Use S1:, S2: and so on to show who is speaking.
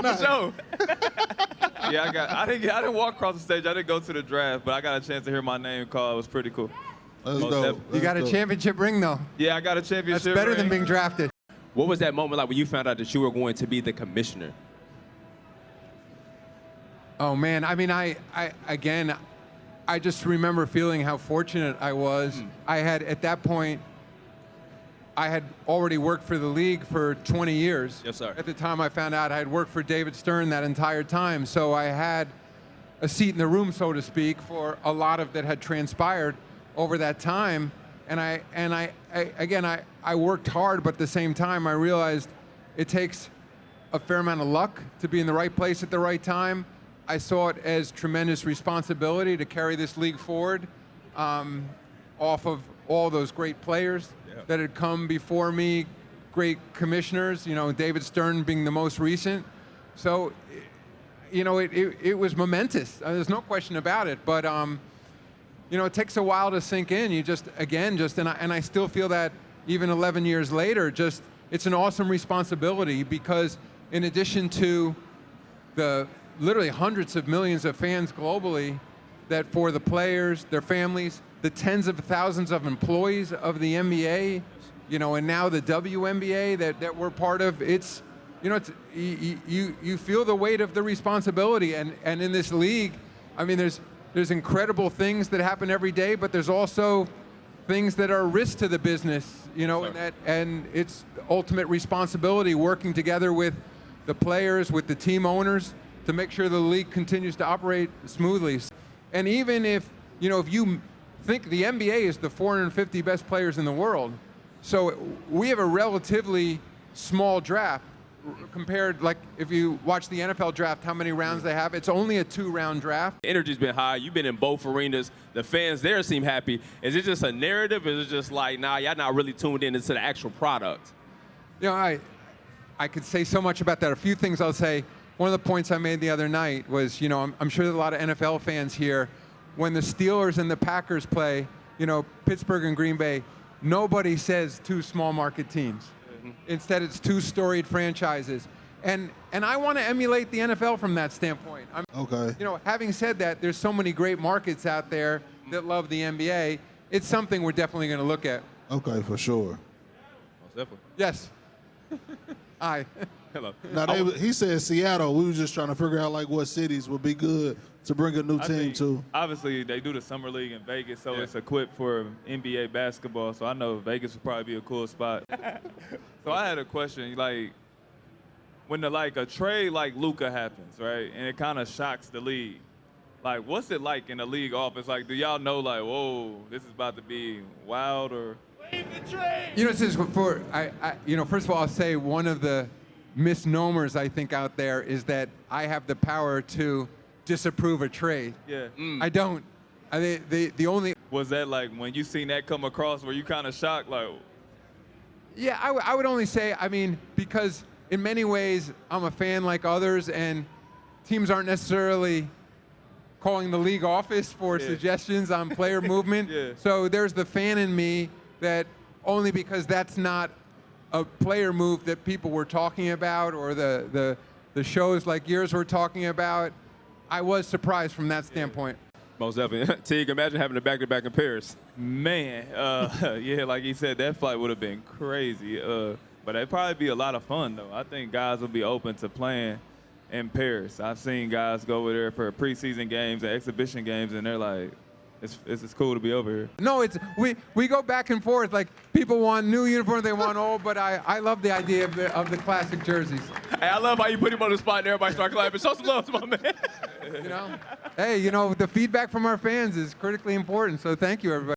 S1: Why not?
S2: For sure. Yeah, I didn't walk across the stage. I didn't go to the draft, but I got a chance to hear my name called. It was pretty cool.
S1: That's
S2: Most
S1: dope.
S2: definitely.
S3: You got a championship ring, though.
S2: Yeah, I got a championship.
S3: That's better than
S2: ring.
S3: being drafted.
S4: What was that moment like when you found out that you were going to be the commissioner?
S3: Oh man, I mean, I just remember feeling how fortunate I was. I had, at that point, I had already worked for the league for 20 years.
S4: Yes, sir.
S3: At the time I found out, I had worked for David Stern that entire time. So I had a seat in the room, so to speak, for a lot of that had transpired over that time. And I worked hard, but at the same time, I realized it takes a fair amount of luck to be in the right place at the right time. I saw it as tremendous responsibility to carry this league forward off of all those great players that had come before me, great commissioners, you know, David Stern being the most recent. So, you know, it was momentous. There's no question about it. But, you know, it takes a while to sink in. You just, and I still feel that even 11 years later, just, it's an awesome responsibility because in addition to the literally hundreds of millions of fans globally, that for the players, their families, the tens of thousands of employees of the NBA, you know, and now the WNBA that we're part of, it's, you know, it's, you feel the weight of the responsibility. And in this league, I mean, there's incredible things that happen every day, but there's also things that are risk to the business, you know, and it's ultimate responsibility working together with the players, with the team owners, to make sure the league continues to operate smoothly. And even if, you know, if you think the NBA is the 450 best players in the world, so we have a relatively small draft compared, like if you watch the NFL draft, how many rounds they have, it's only a 2-round draft.
S4: The energy's been high. You've been in both arenas. The fans there seem happy. Is it just a narrative? Or is it just like, nah, y'all not really tuned in into the actual product?
S3: You know, I could say so much about that. A few things I'll say. One of the points I made the other night was, you know, I'm sure there's a lot of NFL fans here. When the Steelers and the Packers play, you know, Pittsburgh and Green Bay, nobody says two small market teams. Instead, it's two storied franchises. And I want to emulate the NFL from that standpoint.
S1: Okay.
S3: You know, having said that, there's so many great markets out there that love the NBA. It's something we're definitely going to look at.
S1: Okay, for sure.
S2: Most definitely.
S3: Yes. Aye.
S2: Hello.
S1: Now, he said Seattle. We were just trying to figure out like what cities would be good to bring a new
S2: I
S1: team
S2: think,
S1: to.
S2: obviously, they do the summer league in Vegas, so it's equipped for NBA basketball. So I know Vegas would probably be a cool spot. So I had a question, like, when a trade like Luka happens, right, and it kind of shocks the league. Like, what's it like in the league office? Like, do y'all know, like, whoa, this is about to be wild, or?
S3: You know, this is before you know, first of all, I'll say one of the misnomers I think out there is that I have the power to disapprove a trade.
S2: Yeah.
S3: I don't. The only.
S2: Was that like when you seen that come across, were you kind of shocked, like?
S3: Yeah, I would only say, I mean, because in many ways I'm a fan like others, and teams aren't necessarily calling the league office for suggestions on player movement. So there's the fan in me that only because that's not a player move that people were talking about, or the shows like yours were talking about, I was surprised from that standpoint.
S4: Most definitely. Teague, imagine having a back-to-back in Paris.
S2: Man, yeah, like he said, that flight would have been crazy. But it'd probably be a lot of fun, though. I think guys will be open to playing in Paris. I've seen guys go over there for preseason games and exhibition games, and they're like, it's cool to be over here.
S3: No, we go back and forth. Like, people want new uniforms, they want old, but I love the idea of the classic jerseys.
S4: Hey, I love how you put him on the spot and everybody start clapping. Show some love to my man.
S3: You know, hey, you know, the feedback from our fans is critically important, so thank you, everybody.